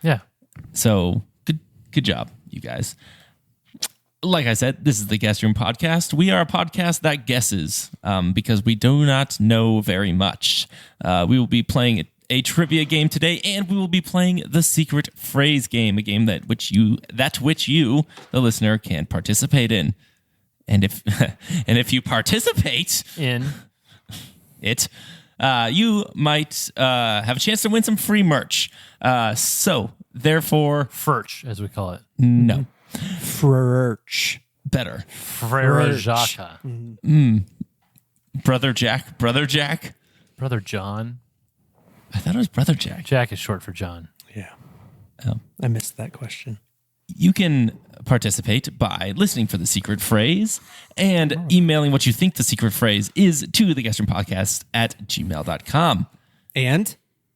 Yeah. So good job, you guys. Like I said, this is the Guest Room Podcast. We are a podcast that guesses because we do not know very much. We will be playing a trivia game today, and we will be playing the secret phrase game, a game that which you, the listener, can participate in. And if you participate In it, you might have a chance to win some free merch. So therefore, Furch, as we call it. no, Frurch. better. Frere Jacques. Brother Jack. Brother John. I thought it was Brother Jack. Jack is short for John. Yeah. Oh. I missed that question. You can participate by listening for the secret phrase and emailing what you think the secret phrase is to theguestroompodcast@gmail.com. And?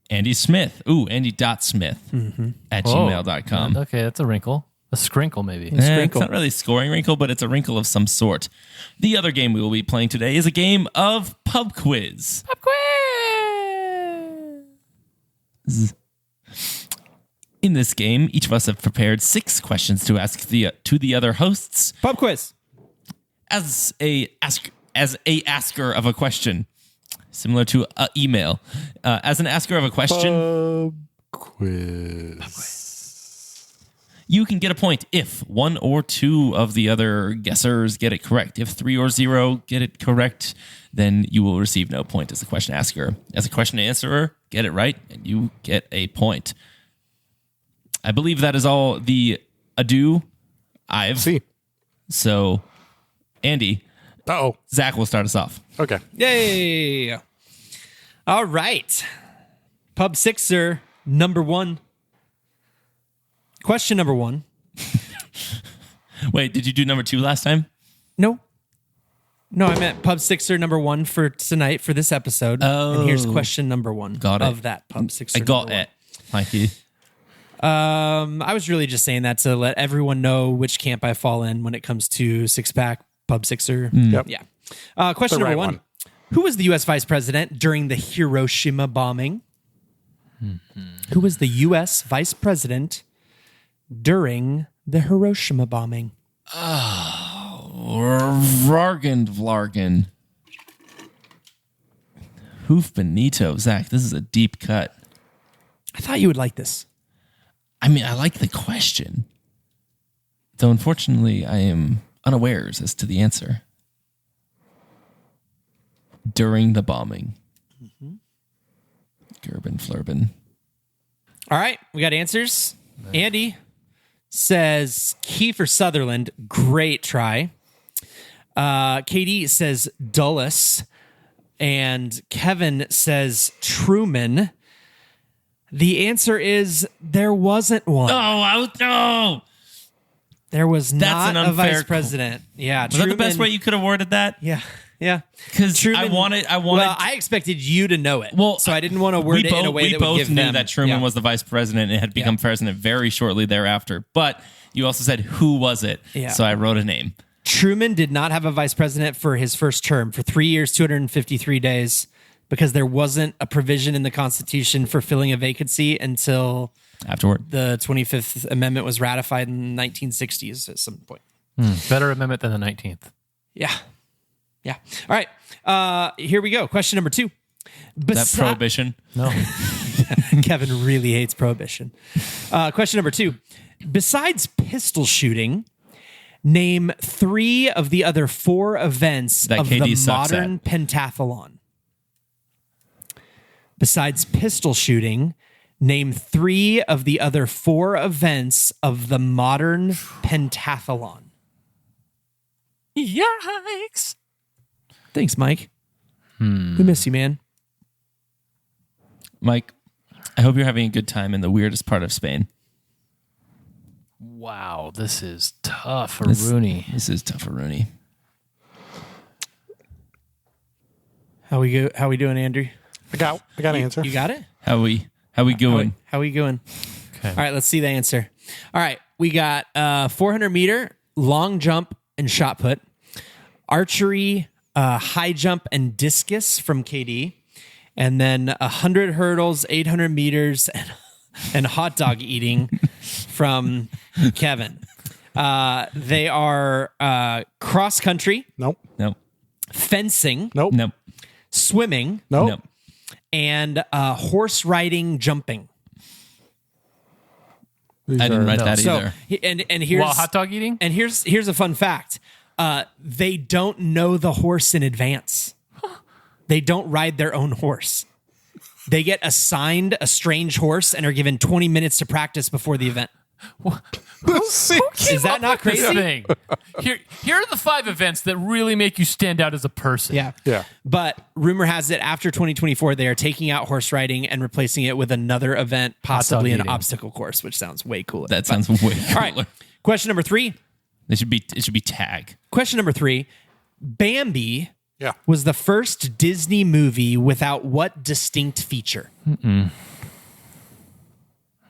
Andy Smith. Andy.Smith at gmail.com. Okay, that's a wrinkle. A scrinkle, maybe. It's not really a scoring wrinkle, but it's a wrinkle of some sort. The other game we will be playing today is a game of pub quiz. Pub quiz! In this game, each of us have prepared 6 questions to ask to the other hosts Pub quiz. as a asker of a question, similar to an email. As an asker of a question, you can get a point if 1 or 2 of the other guessers get it correct. If 3 or 0 get it correct, then you will receive no point as a question asker. As a question answerer, get it right, and you get a point. I believe that is all the ado. See. So, Andy, Uh-oh. Zach will start us off. Okay. Yay. All right. Pub Sixer number 1. Question number 1. Wait, did you do number 2 last time? No, I meant Pub Sixer number 1 for tonight for this episode. Oh. And here's question number 1 Got it. of that Pub Sixer. I got number it. Mikey. 1. I was really just saying that to let everyone know which camp I fall in when it comes to six-pack Pub Sixer. Yep. Yeah. Question The number right 1. one. Who was the U.S. vice president during the Hiroshima bombing? Who was the U.S. vice president during the Hiroshima bombing? Vargan Vlargan. Hoof Benito. Zach, this is a deep cut. I thought you would like this. I mean, I like the question. Though, unfortunately, I am unawares as to the answer. During the bombing. Gerben Flurbin. All right, we got answers. Nice. Andy says Kiefer Sutherland. Great try. Katie says Dulles. And Kevin says Truman. The answer is there wasn't one. No. There was That's not an a unfair vice president. Yeah, Was that the best way you could have worded that? Yeah. Because I wanted. Well, I expected you to know it. Well, so I didn't want to word it in a way that would both give knew them. that Truman Yeah. was the vice president and had become president very shortly thereafter. But you also said who was it? Yeah. So I wrote a name. Truman did not have a vice president for his first term for 3 years, 253 days, because there wasn't a provision in the Constitution for filling a vacancy until Afterward. the 25th Amendment was ratified in the 1960s at some point. Better amendment than the 19th. Yeah. All right. Here we go. Question number 2. That prohibition. No. Kevin really hates prohibition. Question number 2. Besides pistol shooting, name 3 of the other 4 events That of KD the sucks modern pentathlon. Besides pistol shooting, name 3 of the other 4 events of the modern pentathlon. Yikes. Thanks, Mike. We miss you, man. Mike, I hope you're having a good time in the weirdest part of Spain. Wow, this is tough for Rooney. This is tough for Rooney. How we doing, Andrew? I got an answer. You got it? How we going? How we going? Okay. All right, let's see the answer. All right, we got 400 meter, long jump, and shot put, archery, high jump, and discus from KD, and then 100 hurdles, 800 meters, and and hot dog eating from Kevin. They are cross country, Nope. Nope. fencing, Nope. Nope. swimming, Nope. Nope. and horse riding, jumping. These I didn't are- write that So either. and here's While hot dog eating? and here's a fun fact. They don't know the horse in advance. They don't ride their own horse. They get assigned a strange horse and are given 20 minutes to practice before the event. Is that not This crazy? thing. Here are the 5 events that really make you stand out as a person. Yeah. Yeah. But rumor has it after 2024, they are taking out horse riding and replacing it with another event, possibly an eating. obstacle course, which sounds way cooler. That sounds way cooler. All right. Question number 3. It should be tag. Question number 3. Bambi Yeah. was the first Disney movie without what distinct feature?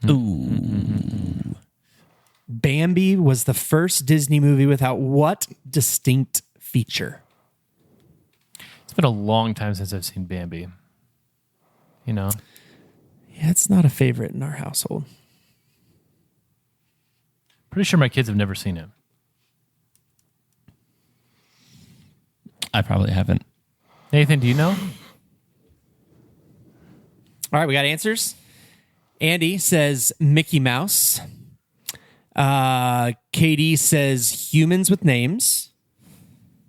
Ooh. Bambi was the first Disney movie without what distinct feature? It's been a long time since I've seen Bambi. You know? Yeah, it's not a favorite in our household. Pretty sure my kids have never seen it. I probably haven't. Nathan, do you know? All right, we got answers. Andy says Mickey Mouse. Katie says humans with names.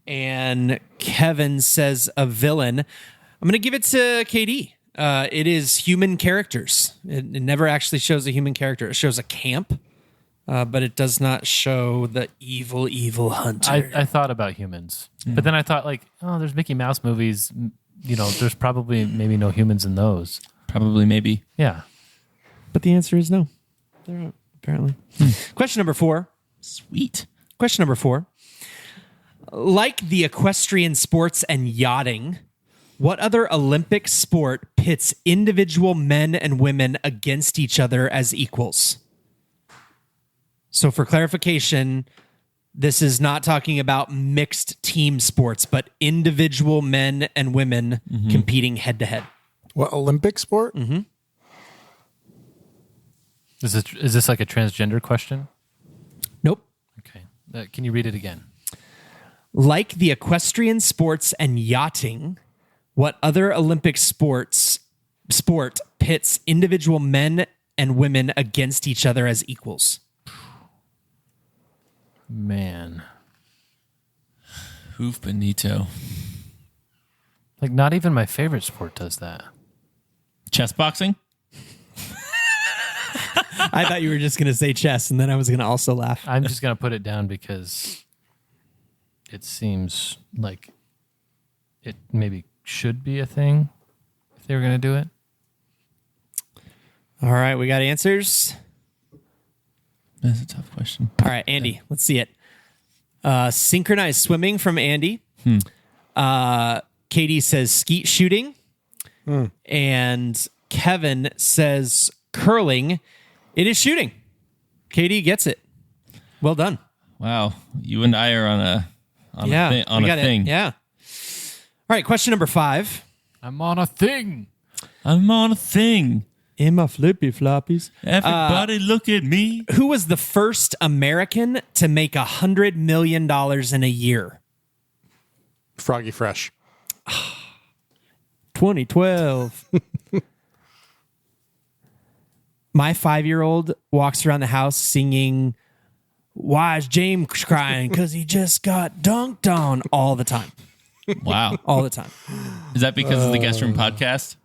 And Kevin says a villain. I'm going to give it to Katie. It is human characters. It never actually shows a human character. It shows a camp, but it does not show the evil hunter. I thought about humans. But then I thought, like, oh, there's Mickey Mouse movies. You know, there's probably maybe no humans in those. Probably, maybe. Yeah. But the answer is no. There aren't, apparently. Question number 4. Sweet. Question number 4. Like the equestrian sports and yachting, what other Olympic sport pits individual men and women against each other as equals? So for clarification, this is not talking about mixed team sports, but individual men and women competing head to head. What Olympic sport? Mm-hmm. Is this like a transgender question? Nope. Okay. Can you read it again? Like the equestrian sports and yachting, what other Olympic sport pits individual men and women against each other as equals? Man. Hoof Benito. Like, not even my favorite sport does that. Chess boxing? I thought you were just going to say chess, and then I was going to also laugh. I'm just going to put it down because it seems like it maybe should be a thing if they were going to do it. All right, we got answers. That's a tough question. All right, Andy, let's see it. Synchronized swimming from Andy. Katie says skeet shooting. And Kevin says curling. It is shooting. Katie gets it. Well done. Wow. You and I are on a we got thing. it. Yeah. All right, question number 5. I'm on a thing. I'm on a thing. In my flippy floppies. Everybody look at me. Who was the first American to make $100 million in a year? Froggy Fresh. 2012. My 5-year-old walks around the house singing, "Why is James crying? Because he just got dunked on," all the time. Wow. All the time. Is that because of the Guest Room podcast?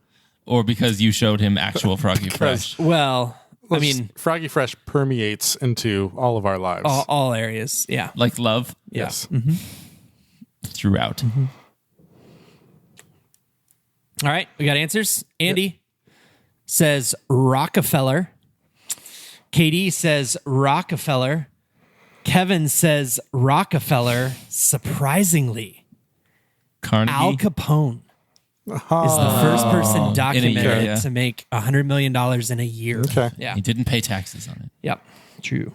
Or because you showed him actual Froggy Fresh? Well, I mean, Froggy Fresh permeates into all of our lives. all areas. Yeah. Like love Yes. throughout. All right. We got answers. Andy says Rockefeller. Katie says Rockefeller. Kevin says Rockefeller. Surprisingly, Carnegie. Al Capone is the first person documented yeah. to make $100 million in a year. Okay. Yeah. He didn't pay taxes on it. Yep. True.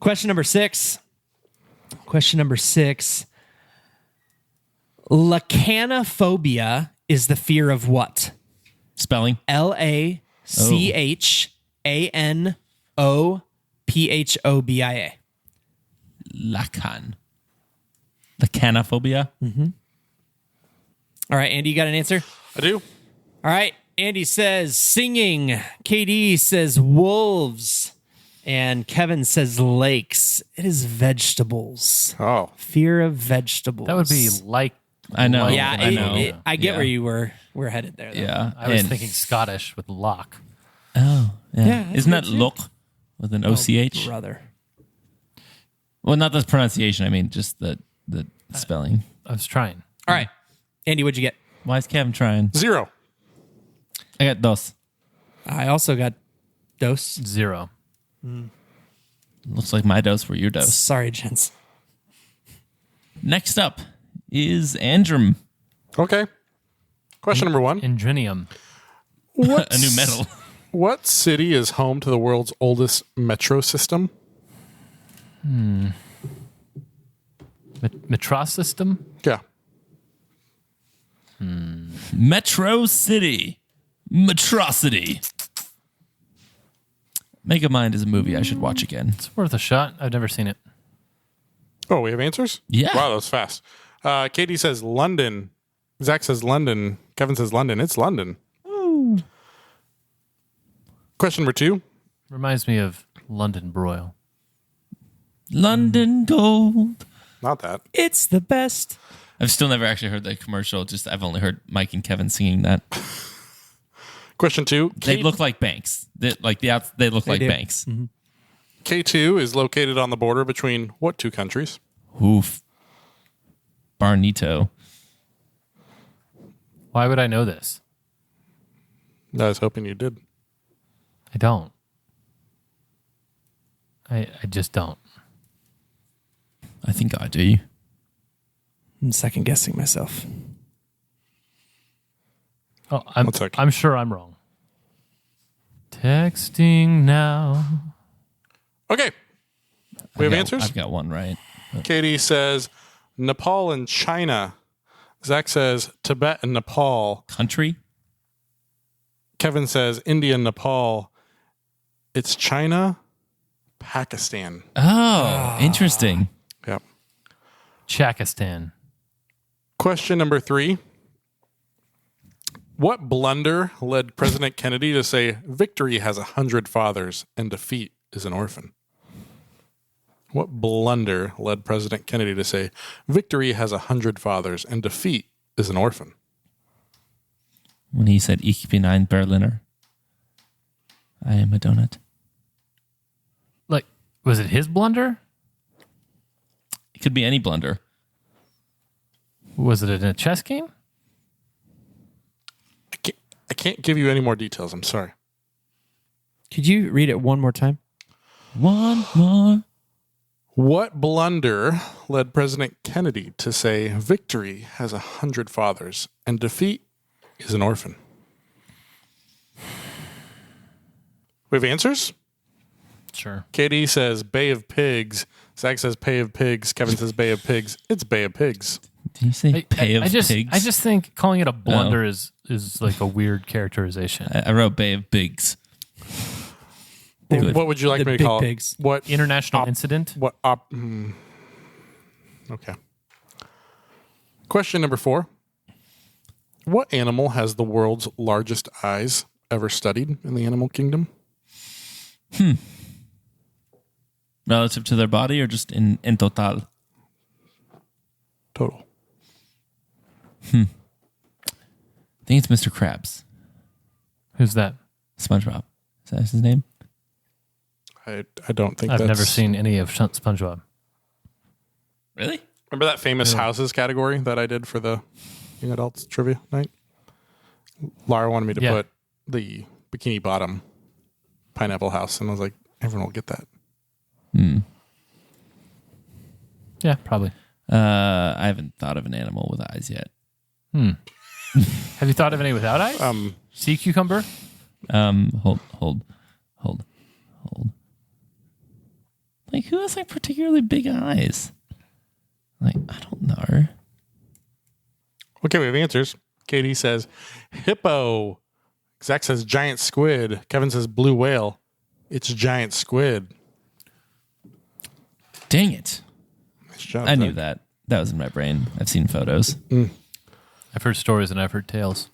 Question number 6. Lachanophobia is the fear of what? Spelling. Lachanophobia. Anophobia. Lacan. Lacanophobia. All right, Andy, you got an answer? I do. All right, Andy says singing. KD says wolves. And Kevin says lakes. It is vegetables. Oh, Fear of vegetables. That would be like. I know. like- Yeah, I know. I get Yeah. where you were headed there. Though. Yeah. I was and- thinking Scottish with lock. Oh, yeah. Yeah, that's Isn't that good too. look with an OCH? Brother. Well, not the pronunciation. I mean, just the spelling. I was trying. All right, Andy, what'd you get? Why is Kevin trying? 0. I got dos. I also got dose. 0. Looks like my dose for your dose. Sorry, gents. Next up is Andrum. Okay. Question number 1. Indrinium. A new metal. What city is home to the world's oldest metro system? Metro system? Yeah. Metro City. Metrocity. Megamind is a movie I should watch again. It's worth a shot. I've never seen it. Oh, we have answers? Yeah. Wow, that was fast. Katie says London. Zach says London. Kevin says London. It's London. Question number 2. Reminds me of London Broil. London Gold. Not that. It's the best. I've still never actually heard that commercial. Just I've only heard Mike and Kevin singing that. Question 2. They look like banks. They look like do. banks. K2 is located on the border between what 2 countries? Oof. Barnito. Why would I know this? I was hoping you did. I don't. I just don't. I think I do. I'm second guessing myself. Oh, One sec. I'm sure I'm wrong. Texting now. Okay. We have answers? I've got one right. Katie says Nepal and China. Zach says Tibet and Nepal. Country? Kevin says India and Nepal. It's China, Pakistan. Oh, interesting. Yep. Chakistan. Question number 3. What blunder led President Kennedy to say victory has 100 fathers and defeat is an orphan? What blunder led President Kennedy to say victory has 100 fathers and defeat is an orphan? When he said Ich bin ein Berliner. I am a donut. Like, was it his blunder? It could be any blunder. Was it in a chess game? I can't give you any more details. I'm sorry. Could you read it one more time? One more. What blunder led President Kennedy to say victory has 100 fathers and defeat is an orphan? We have answers? Sure. Katie says Bay of Pigs. Zach says Bay of Pigs. Kevin says Bay of Pigs. It's Bay of Pigs. Did you say pay of I just pigs? think calling it a blunder is like a weird characterization. I wrote Bay of Pigs. Good. What would you like The me to big call pigs. it? What International incident. Okay. Question number 4. What animal has the world's largest eyes ever studied in the animal kingdom? Relative to their body or just in total? Total. I think it's Mr. Krabs. Who's that? SpongeBob. Is that his name? I don't think I've that's... never seen any of SpongeBob. Really? Remember that famous houses category that I did for the young adults trivia night? Laura wanted me to Yeah. put the Bikini Bottom pineapple house, and I was like, everyone will get that. Yeah, probably. I haven't thought of an animal with eyes yet. Have you thought of any without eyes? Sea cucumber? Hold. Like, who has like particularly big eyes? Like, I don't know. Okay, we have answers. Katie says hippo. Zach says giant squid. Kevin says blue whale. It's giant squid. Dang it. Nice job, I knew Zach. that. That was in my brain. I've seen photos. I've heard stories and I've heard tales.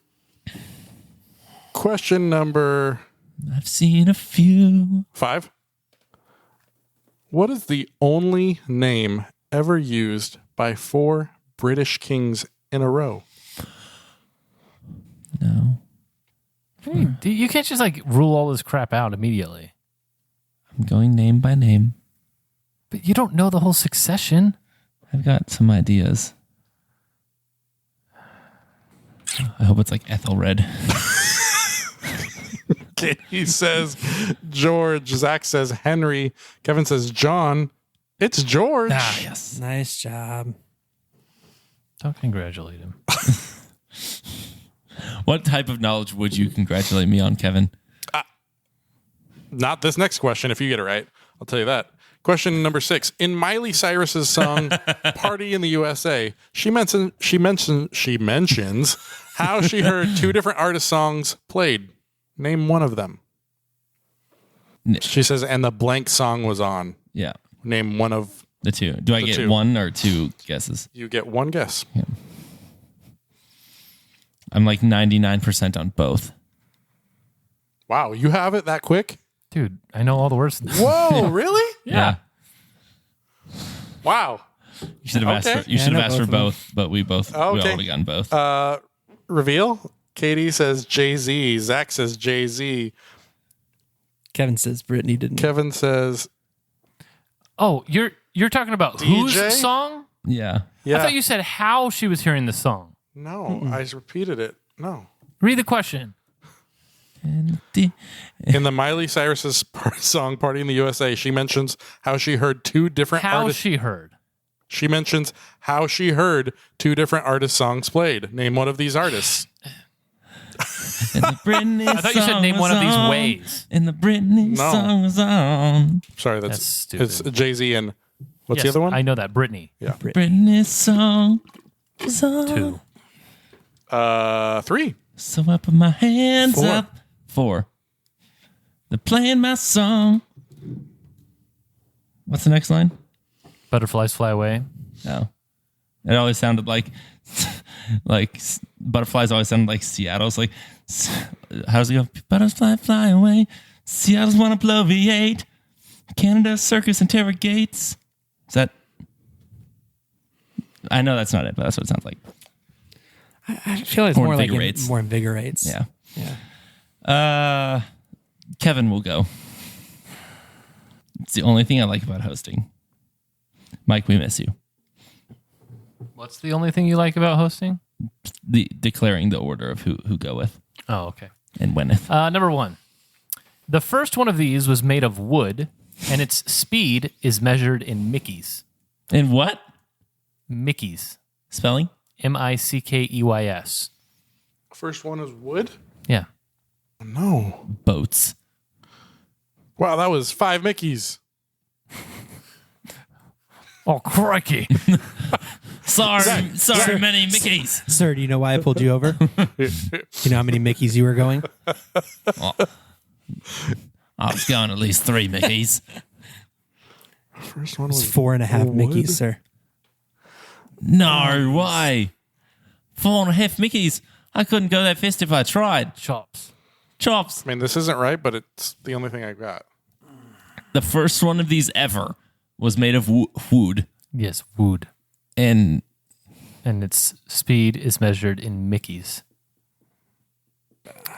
Question number I've seen a few. 5. What is the only name ever used by 4 British kings in a row? No. You can't just like rule all this crap out immediately. I'm going name by name. But you don't know the whole succession. I've got some ideas. I hope it's like Ethelred. He says George. Zach says Henry. Kevin says John. It's George. Yes. Nice job. Don't congratulate him. What type of knowledge would you congratulate me on, Kevin? Not this next question. If you get it right, I'll tell you that. Question number 6. In Miley Cyrus's song "Party in the USA," she mentions how she heard 2 different artist songs played. Name one of them. She says, and the blank song was on. Yeah. Name one of. The 2. Do I get 2. 1 or 2 guesses? You get 1 guess. I'm like 99% on both. Wow, you have it that quick? Dude, I know all the words. Whoa, really? Yeah. Wow. You should have Okay. asked for, you should I have know asked for both both, but we both we Okay. all would have gotten both. Reveal. Katie says Jay-Z. Zach says Jay-Z. Kevin says Brittany didn't. Kevin says, Oh, you're talking about DJ? whose song? Yeah. yeah. I thought you said how she was hearing the song. No, I just repeated it. No. Read the question. And In the Miley Cyrus's song "Party in the USA," she mentions how she heard 2 different How artists. she heard. She mentions how she heard 2 different artist songs played. Name one of these artists. the Britney I thought you said name one of these ways. And the Britney No. song was on. Sorry, That's stupid. It's Jay-Z and what's the Yes, other one? I know that. Britney. Yeah. Britney song was on. 2. 3. So I put my hands 4. up. 4. They're playing my song. What's the next line? Butterflies fly away. Oh. It always sounded like butterflies always sounded like Seattle's like how's it go? Butterfly fly away. Seattle's wanna blow V8. Canada circus interrogates. Is that I know that's not it, but that's what it sounds like. I feel like it's More more like invigorates. more invigorates. Yeah. Yeah. Kevin will go. It's the only thing I like about hosting. Mike, we miss you. What's the only thing you like about hosting? The declaring the order of who goeth Oh, okay. and wheneth. Number 1. The first one of these was made of wood, and its speed is measured in Mickeys. And what? Mickeys. Spelling? Mickeys. First one is wood? Yeah. No. Boats. Wow, that was 5 Mickeys. Oh, crikey. Sorry, many Mickeys. Sir, do you know why I pulled you over? Do you know how many Mickeys you were going? I was going at least 3 Mickeys. First one It's was 4.5 wood? Mickeys, sir. No way. 4.5 Mickeys. I couldn't go that fast if I tried. Chops. Chops. I mean, this isn't right, but it's the only thing I got. The first one of these ever was made of wood. Yes, wood. And And its speed is measured in Mickeys.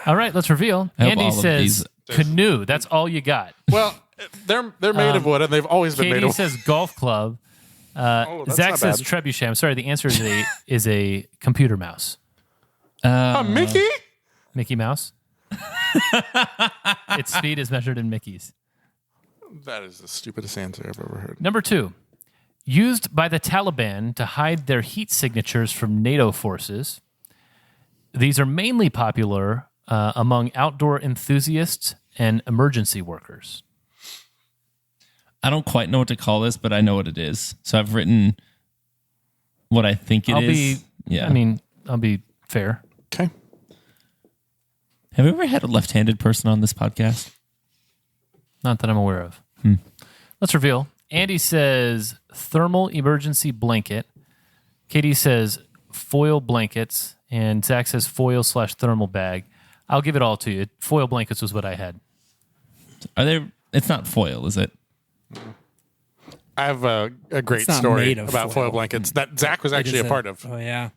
All right, let's reveal. I hope Andy all of says these- canoe. That's all you got. Well, they're made of wood, and they've always been made Katie of wood. says golf club. Oh, that's Zach not says bad. trebuchet. I'm sorry, the answer is a computer mouse. Mickey? Mickey Mouse. Its speed is measured in Mickeys. That is the stupidest answer I've ever heard. Number 2, used by the Taliban to hide their heat signatures from NATO forces. These are mainly popular among outdoor enthusiasts and emergency workers. I don't quite know what to call this, but I know what it is. So I've written what I think it is. I'll be fair. Okay. Have we ever had a left-handed person on this podcast? Not that I'm aware of. Let's reveal. Andy says thermal emergency blanket. Katie says foil blankets. And Zach says foil/thermal bag. I'll give it all to you. Foil blankets was what I had. Are they? It's not foil, is it? I have a great It's not story made of about foil blankets that Zach was actually a part of. Oh, yeah.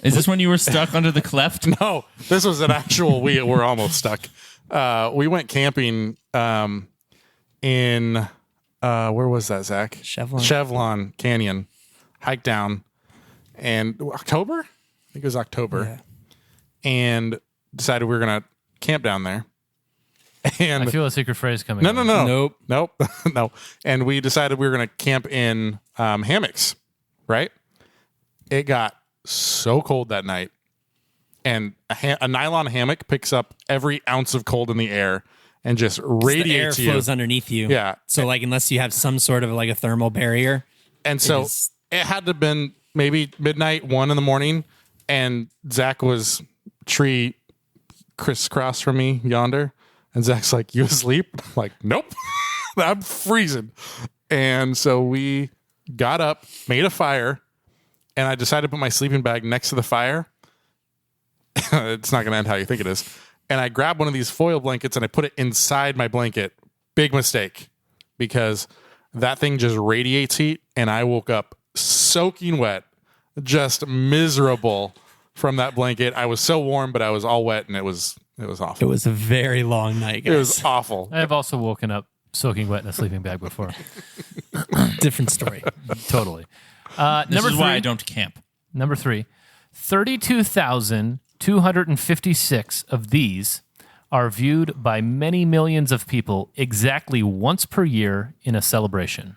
Is this when you were stuck under the cleft? No, this was an actual. We were almost stuck. We went camping in where was that, Zach? Chevlon Canyon. Hiked down, and October. I think it was October, and decided we were gonna camp down there. And I feel a secret phrase coming. no, on. Nope. no. And we decided we were gonna camp in hammocks. Right? It got so cold that night, and a nylon hammock picks up every ounce of cold in the air and just The air radiates you. flows underneath you. Yeah. So, like, unless you have some sort of like a thermal barrier. And so it had to have been maybe midnight, 1 a.m, and Zach was tree crisscross from me yonder. And Zach's like, "You asleep?" I'm like, "Nope." I'm freezing. And so we got up, made a fire, and I decided to put my sleeping bag next to the fire. It's not going to end how you think it is. And I grabbed one of these foil blankets and I put it inside my blanket. Big mistake, because that thing just radiates heat. And I woke up soaking wet, just miserable from that blanket. I was so warm, but I was all wet, and it was awful. It was a very long night, guys. It was awful. I have also woken up soaking wet in a sleeping bag before. Different story. Totally. This Number is three. why I don't camp. Number 3. 32,256 of these are viewed by many millions of people exactly once per year in a celebration.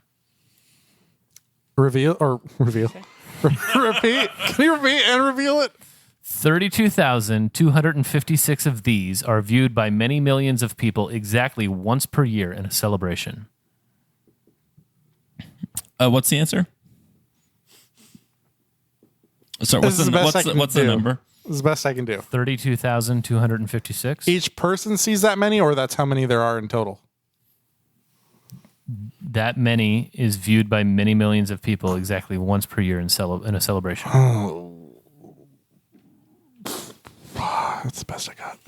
Repeat. Can you repeat and reveal it? 32,256 of these are viewed by many millions of people exactly once per year in a celebration. What's the answer? Sorry, This is the best I can what's the do. number? This is the best I can do. 32,256. Each person sees that many, or that's how many there are in total? That many is viewed by many millions of people exactly once per year in a celebration. That's the best I got.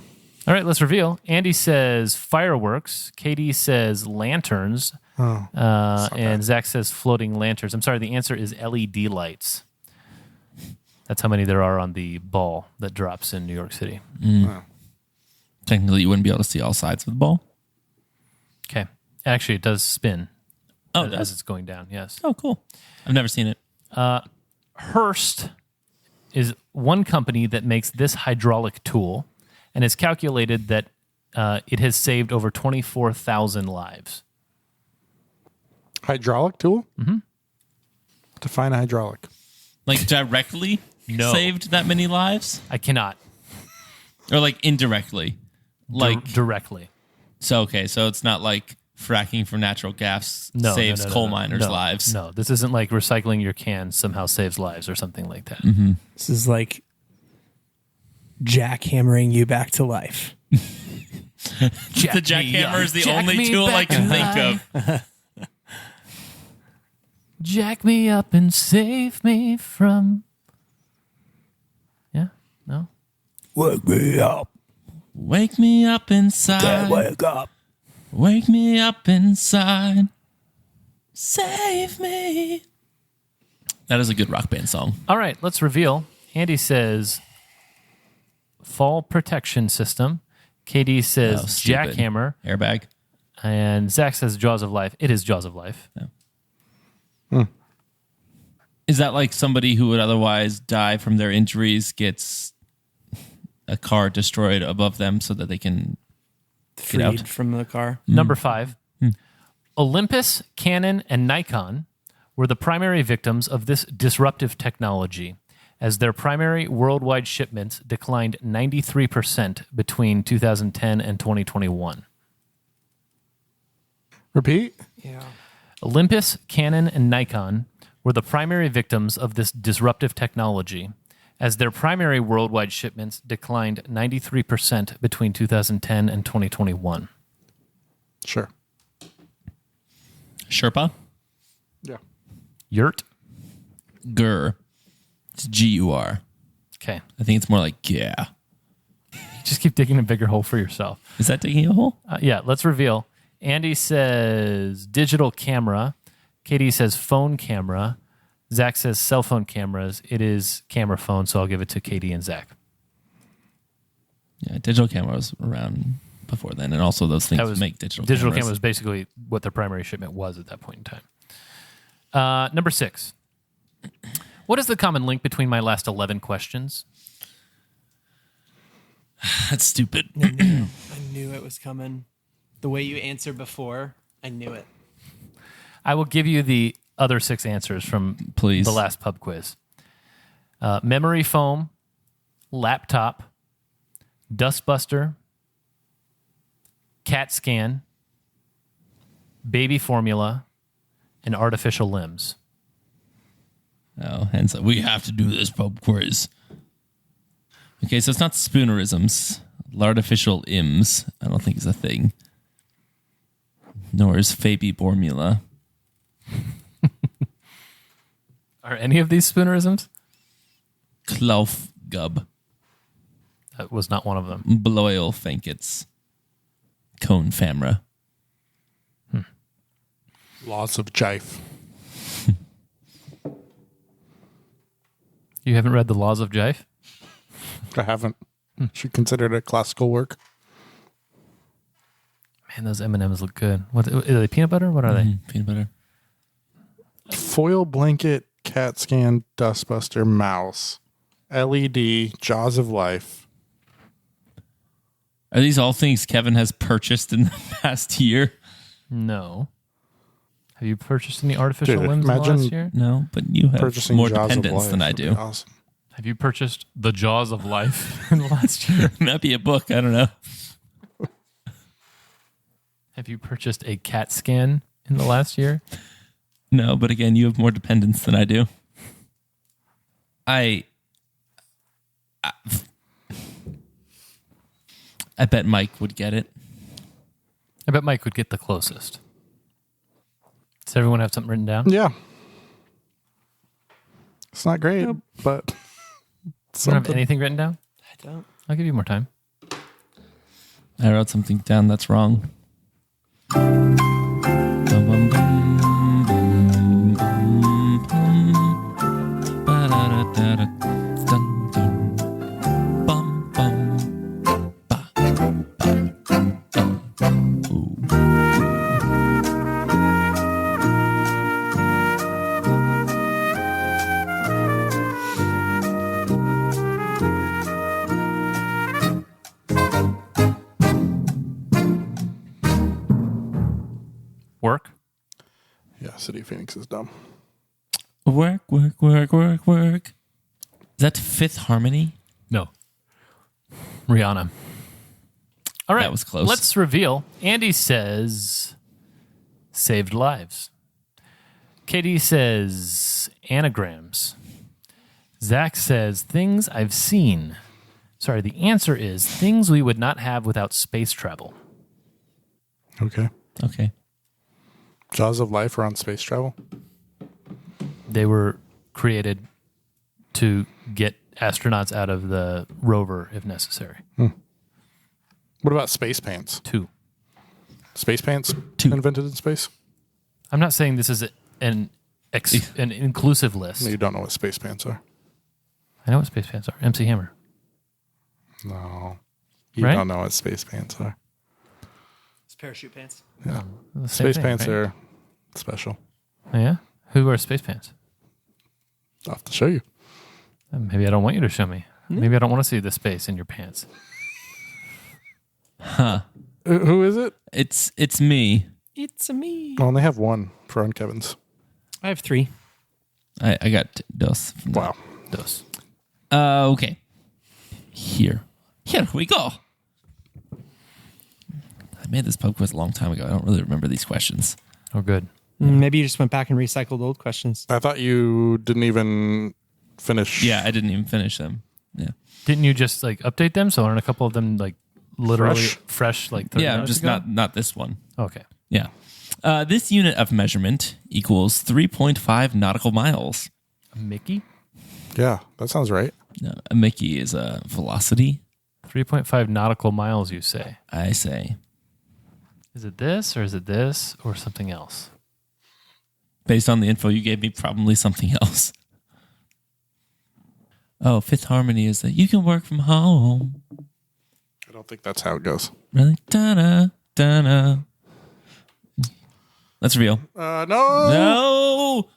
All right, let's reveal. Andy says fireworks. Katie says lanterns. And Zach says floating lanterns. I'm sorry, the answer is LED lights. That's how many there are on the ball that drops in New York City. Technically, you wouldn't be able to see all sides of the ball. Okay. Actually, it does spin Oh, as it's going down, yes. Oh, cool. I've never seen it. Hearst is one company that makes this hydraulic tool, and it's calculated that it has saved over 24,000 lives. Hydraulic tool? Mm-hmm. Define hydraulic. Like directly No. saved that many lives? I cannot. Or like indirectly? Like Directly. so okay, so it's not like fracking from natural gas No, saves no, coal miners' lives. No, this isn't like recycling your cans somehow saves lives or something like that. Mm-hmm. This is like jackhammering you back to life. The jackhammer is the only tool I can think of. Jack me up and save me from. Yeah? No? Wake me up. Wake me up inside. Wake up. Wake me up inside. Save me. That is a good rock band song. All right, let's reveal. Andy says fall protection system. KD says Oh, stupid. jackhammer. Airbag. And Zach says Jaws of Life. It is Jaws of Life. Is that like somebody who would otherwise die from their injuries gets a car destroyed above them so that they can get out? Freed from the car. Number 5. Olympus, Canon, and Nikon were the primary victims of this disruptive technology, as their primary worldwide shipments declined 93% between 2010 and 2021. Repeat. Yeah. Olympus, Canon, and Nikon were the primary victims of this disruptive technology, as their primary worldwide shipments declined 93% between 2010 and 2021. Sure. Sherpa. Yeah. Yurt. Gur. It's Gur. Okay. I think it's more like yeah. Just keep digging a bigger hole for yourself. Is that digging a hole? Yeah, let's reveal. Andy says digital camera. Katie says phone camera. Zach says cell phone cameras. It is camera phone, so I'll give it to Katie and Zach. Yeah, digital camera was around before then, and also those things make digital Digital cameras. camera was basically what their primary shipment was at that point in time. Number 6. What is the common link between my last 11 questions? That's stupid. I knew it was coming. The way you answered before, I knew it. I will give you the other 6 answers from Please. the last pub quiz. Memory foam, laptop, dustbuster, CAT scan, baby formula, and artificial limbs. Oh, hence we have to do this pub quiz. Okay, so it's not spoonerisms. L'artificial ims, I don't think is a thing. Nor is Fabi formula. Are any of these spoonerisms? Klaufgub. That was not one of them. Bloyle Fankets. Cone Famra. Laws of Jive. You haven't read The Laws of Jive? I haven't. Should consider it a classical work. Man, those M&Ms look good. What are they? Peanut butter? What are they? Peanut butter. Foil blanket, CAT scan, dustbuster, mouse, LED, Jaws of Life. Are these all things Kevin has purchased in the past year? No. Have you purchased any artificial Dude, limbs in the imagine last year? No, but you have Purchasing more Jaws of dependence Life than I would be do. Awesome. Have you purchased The Jaws of Life in the last year? Might be a book. I don't know. Have you purchased a CAT scan in the last year? No, but again, you have more dependence than I do. I bet Mike would get it. I bet Mike would get the closest. Does everyone have something written down? Yeah. It's not great, but You don't have something. anything written down? I don't. I'll give you more time. I wrote something down that's wrong. Bum, bum, bum, bum, bum, bum. Ba-da-da-da-da. Dun, dun. Bum, bum. Ba. Ba. Dum. Ooh. Work? Yeah, City of Phoenix is dumb. Work, work, work, work, work. Is that Fifth Harmony? No. Rihanna. All right. That was close. Let's reveal. Andy says saved lives. Katie says anagrams. Zach says things I've seen. Sorry, the answer is things we would not have without space travel. Okay. Okay. Jaws of Life are on space travel. They were created to get astronauts out of the rover if necessary. What about space pants? 2. Space pants Two. invented in space? I'm not saying this is an inclusive list. You don't know what space pants are. I know what space pants are. MC Hammer. No. You Right? don't know what space pants are. It's parachute pants. Yeah. The same Space thing, pants right? are special. Oh, yeah? Who wears space pants? I'll have to show you. Maybe I don't want you to show me. Maybe I don't want to see the space in your pants. Who is it? It's me. It's a me. Well, they have one for on Kevin's. I have 3. I got dos. From Wow. Those. Okay. Here we go. I made this pub quiz a long time ago. I don't really remember these questions. Oh, good. Maybe you just went back and recycled old questions. I thought you didn't even finish. Yeah, I didn't even finish them. Yeah. Didn't you just like update them? So aren't a couple of them like literally fresh like 30 Yeah, minutes just ago? not this one. Okay. Yeah. This unit of measurement equals 3.5 nautical miles. Mickey? Yeah, that sounds right. No, a Mickey is a velocity, 3.5 nautical miles, you say. I say. Is it this or something else? Based on the info you gave me, probably something else. Oh, Fifth Harmony is that you can work from home. I don't think that's how it goes. Really? Da-na, da-na. That's real. No. No!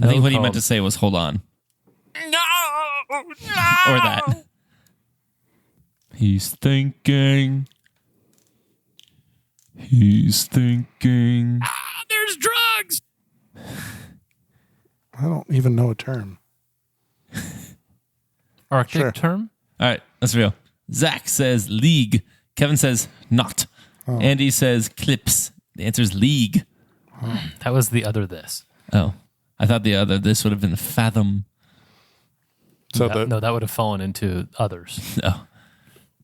I think what he called. meant to say was hold on. No! Or that. He's thinking. He's thinking. There's drugs! I don't even know a term. Arctic Sure. term? All right, that's real. Zach says league. Kevin says not. Andy says clips. The answer is league. That was the other this. Oh, I thought the other this would have been fathom. So No, that would have fallen into others. Oh,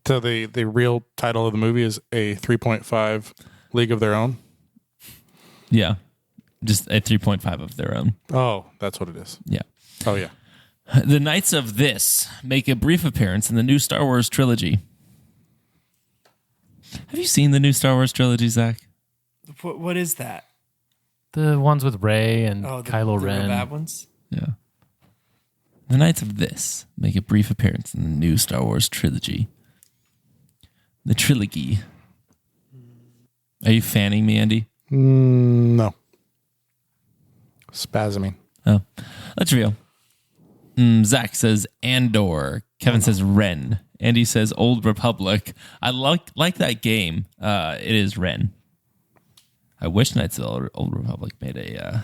the real title of the movie is a 3.5 League of Their Own. yeah, just a 3.5 of their own. Oh, that's what it is. Yeah. Oh yeah. The Knights of This make a brief appearance in the new Star Wars trilogy. Have you seen the new Star Wars trilogy, Zach? What is that? The ones with Rey and Oh, Kylo the Ren. bad ones. Yeah. The Knights of This make a brief appearance in the new Star Wars trilogy. The trilogy. Are you fanning me, Andy? No. Spasming. Oh, that's real. Zach says Andor. Kevin says Ren. Andy says Old Republic. I like that game. It is Ren. I wish Knights of the Old Republic made a...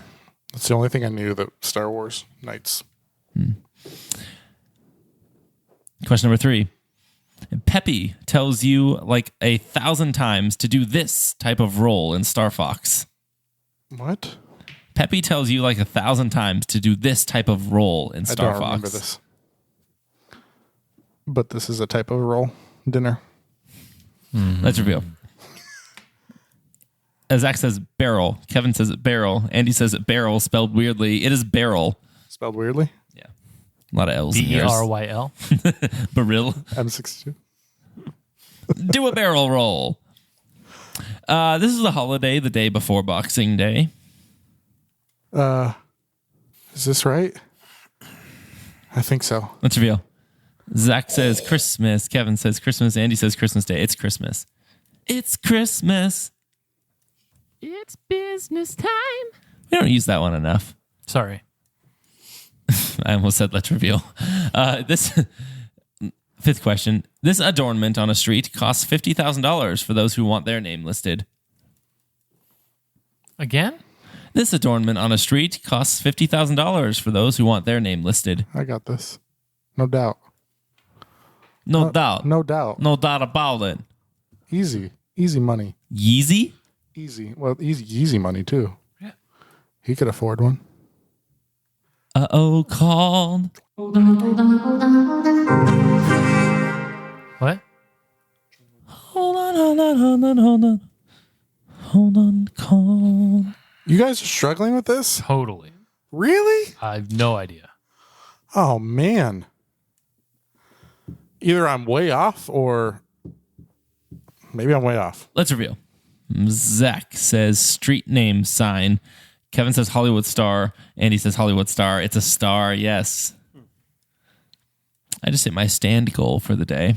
That's the only thing I knew that Star Wars Knights. Question number 3. Peppy tells you like 1,000 times to do this type of role in Star Fox. What? Peppy tells you like 1,000 times to do this type of role in I Star don't Fox. remember this. But this is a type of roll dinner. Let's reveal. Zach says barrel. Kevin says barrel. Andy says barrel spelled weirdly. It is barrel. Spelled weirdly. Yeah. A lot of L's in yours. BERYL. Barrel. M62. Do a barrel roll. This is a holiday the day before Boxing Day. Is this right? I think so. Let's reveal. Zach says Christmas. Kevin says Christmas. Andy says Christmas Day. It's Christmas. It's Christmas. It's business time. We don't use that one enough. Sorry. I almost said let's reveal. This fifth question. This adornment on a street costs $50,000 for those who want their name listed. Again? This adornment on a street costs $50,000 for those who want their name listed. I got this. No doubt. No doubt. No doubt. No doubt about it. Easy. Easy money. Yeezy? Easy. Well, easy money too. Yeah. He could afford one. Uh-oh, called. What? Hold on. Hold on, call. You guys are struggling with this? Totally. Really? I have no idea. Oh man. Either I'm way off or maybe I'm way off. Let's reveal. Zach says street name sign. Kevin says Hollywood Star. Andy says Hollywood Star. It's a star, yes. I just hit my stand goal for the day.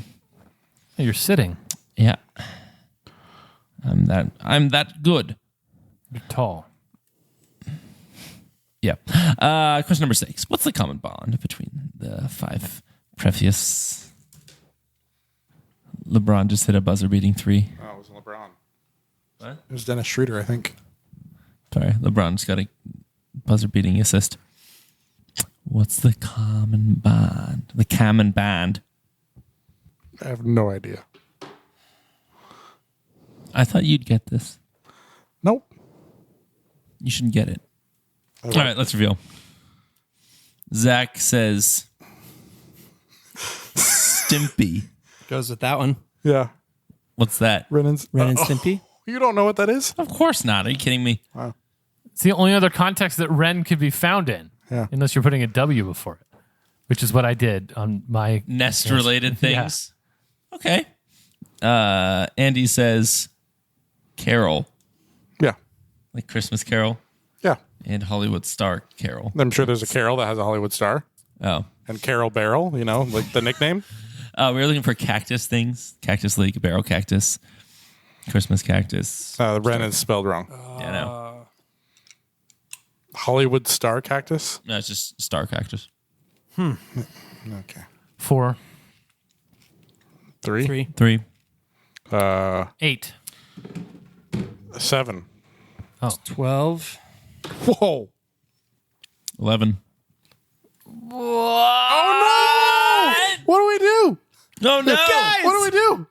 Hey, you're sitting. Yeah. I'm that good. You're tall. Yeah. Question number 6. What's the common bond between the 5 previous? LeBron just hit a buzzer beating 3. Oh, it was LeBron. What? It was Dennis Schroeder, I think. Sorry, LeBron just got a buzzer beating assist. What's the common bond? The common band. I have no idea. I thought you'd get this. Nope. You shouldn't get it. All right, let's reveal. Zach says Stimpy. Goes with that one. Yeah. What's that? Ren and Stimpy. You don't know what that is? Of course not. Are you kidding me? It's the only other context that Ren could be found in, Yeah. unless you're putting a W before it, which is what I did on my. Nest-related things. Okay. Andy says Carol, Yeah. like Christmas Carol Yeah. and Hollywood Star Carol. I'm sure there's a Carol that has a Hollywood star. Oh. And Carol Barrel, like the nickname. We were looking for cactus things. Cactus League, barrel cactus, Christmas cactus. Ren is spelled wrong. Yeah, no. Hollywood star cactus. No, it's just star cactus. Okay. 4, 3. 3. 8. 7. 12. Whoa. 11. Oh no! What do we do? No, no. Guys! What do we do?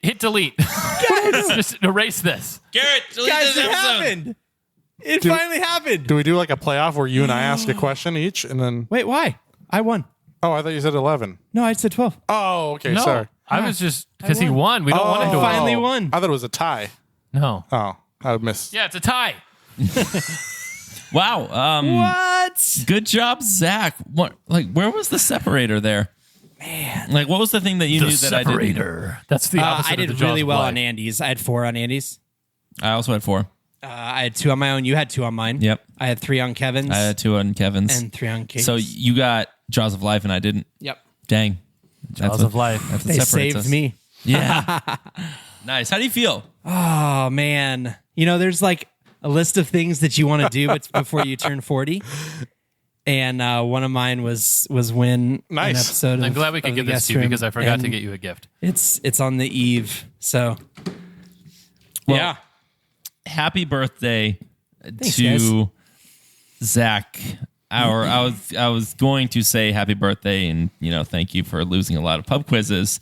Hit delete. Just erase this. Garrett, delete Guys, this it episode. happened. It finally happened. Do we do like a playoff where you and I ask a question each and then? Wait, why? I won. Oh, I thought you said 11. No, I said 12. Oh, okay. No, Sorry. I was just because he won. We don't want him to win. Finally won. I thought it was a tie. No. Oh, I missed. Yeah, it's a tie. Wow. What? Good job, Zach. What? Like, where was the separator there? Man. Like, what was the thing that you knew that I didn't? That's the opposite. I did of the really Jaws of well Life. on Andy's. I had 4 on Andy's. I also had 4. I had 2 on my own. You had 2 on mine. Yep. I had 3 on Kevin's. I had 2 on Kevin's. and 3 on Kate's. So you got Jaws of Life and I didn't. Yep. Dang. Jaws of Life. That's what They separates saved us. me. Yeah. Nice. How do you feel? Oh, man. There's like a list of things that you want to do before you turn 40. And one of mine was win Nice. an episode. I'm glad we could give this to you because I forgot to get you a gift. It's on the eve. So Well, yeah. Happy birthday Thanks, to Zach. I was going to say happy birthday and thank you for losing a lot of pub quizzes,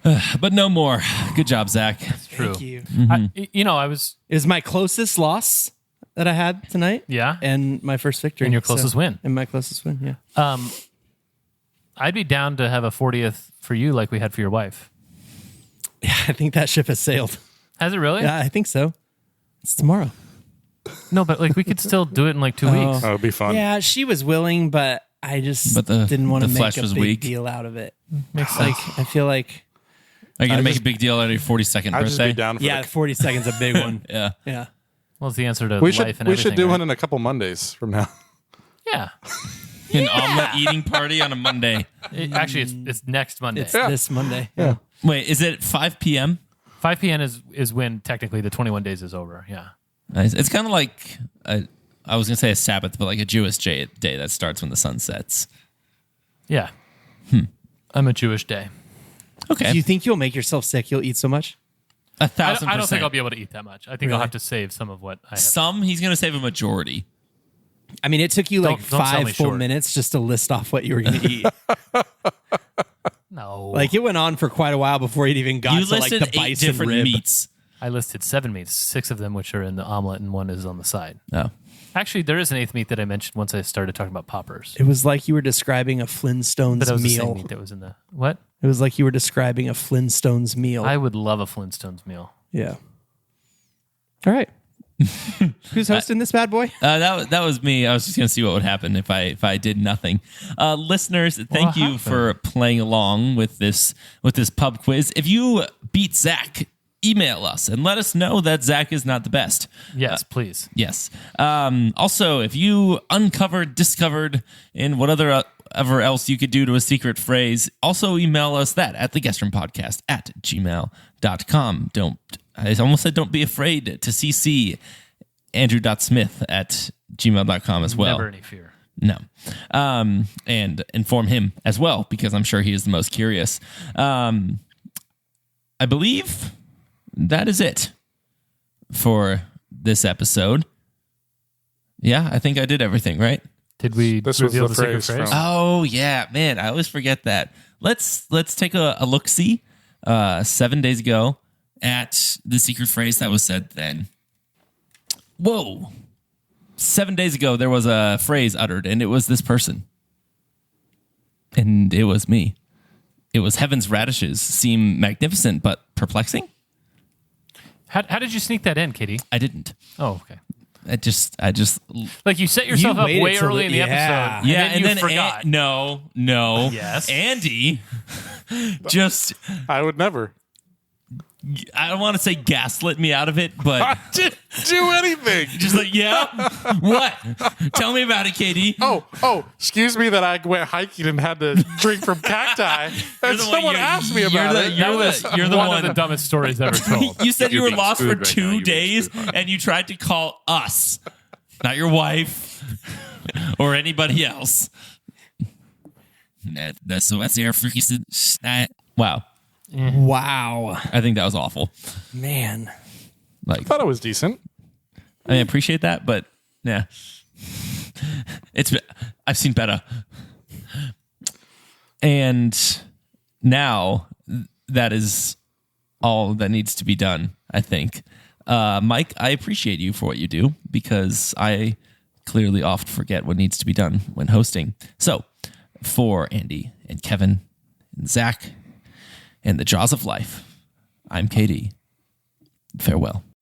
but no more. Good job, Zach. True. Thank you. I was. It was my closest loss that I had tonight. Yeah. And my first victory. And your closest win. And my closest win, yeah. I'd be down to have a 40th for you, like we had for your wife. Yeah, I think that ship has sailed. Has it really? Yeah, I think so. It's tomorrow. No, but like we could still do it in like 2 weeks. Oh, it'd be fun. Yeah, she was willing, but I just But the- didn't want to the make flesh a was big weak. deal out of it. Makes Like, sense. I feel like, Are you going to make a big deal out of your 42nd I'd just birthday? be down for yeah, 40 seconds a big one. Yeah. Yeah. Well, it's the answer to We life should and we everything. should do right? one in a couple Mondays from now. Yeah. An omelet eating party on a Monday. Actually, it's next Monday. It's this Monday. Yeah. Wait, is it 5 p.m.? 5 p.m. is when technically the 21 days is over. Yeah. Nice. It's kind of like, I was going to say a Sabbath, but like a Jewish day that starts when the sun sets. Yeah. I'm a Jewish day. Okay. Do you think you'll make yourself sick? You'll eat so much? 1,000%. I don't think I'll be able to eat that much. I think I'll Really? have to save some of what I have. Some, he's going to save a majority. I mean, it took you like Don't sell 5 me full short. minutes just to list off what you were going to eat. No. Like, it went on for quite a while before it even got You to like listed the 8 bison different rib. meats. I listed 7 meats, 6 of them which are in the omelet and 1 is on the side. Oh. Actually, there is an 8th meat that I mentioned once I started talking about poppers. It was like you were describing a Flintstones But that was the same meal. meat that was in the what? It was like you were describing a Flintstones meal. I would love a Flintstones meal. Yeah. All right. Who's hosting this bad boy? That was me. I was just going to see what would happen if I did nothing. Listeners, thank you for playing along with this pub quiz. If you beat Zach, email us and let us know that Zach is not the best. Yes, please. Yes. Also, if you discovered, and whatever else you could do to a secret phrase, also email us that at theguestrimepodcast@gmail.com. I almost said don't be afraid to CC andrew.smith@gmail.com as well. Never any fear. No. And inform him as well, because I'm sure he is the most curious. I believe that is it for this episode. Yeah, I think I did everything, right? Did we This was reveal the the secret phrase phrase? from- Oh, yeah, man. I always forget that. Let's take a look-see 7 days ago at the secret phrase that was said then. Whoa. 7 days ago, there was a phrase uttered, and it was this person. And it was me. It was Heaven's Radishes seem magnificent but perplexing. How did you sneak that in, Katie? I didn't. Oh, okay. I just Like you set yourself You up waited way till early in the yeah. episode. And then you forgot. no. Yes. Andy just, I would never I don't want to say gaslit me out of it, but do anything. just like, yeah, what? Tell me about it, Katie. Oh, excuse me that I went hiking and had to drink from cacti. And someone asked me about it. You're the one one. of the dumbest stories ever told. You said you You're were being lost for screwed right now. 2 You're being days, screwed. and you tried to call us, not your wife or anybody else. Wow, Wow. I think that was awful. Man. Like, I thought it was decent. I appreciate that, but yeah, I've seen better. And now that is all that needs to be done, I think. Mike, I appreciate you for what you do because I clearly oft forget what needs to be done when hosting. So for Andy and Kevin and Zach and the Jaws of Life, I'm Katie. Farewell.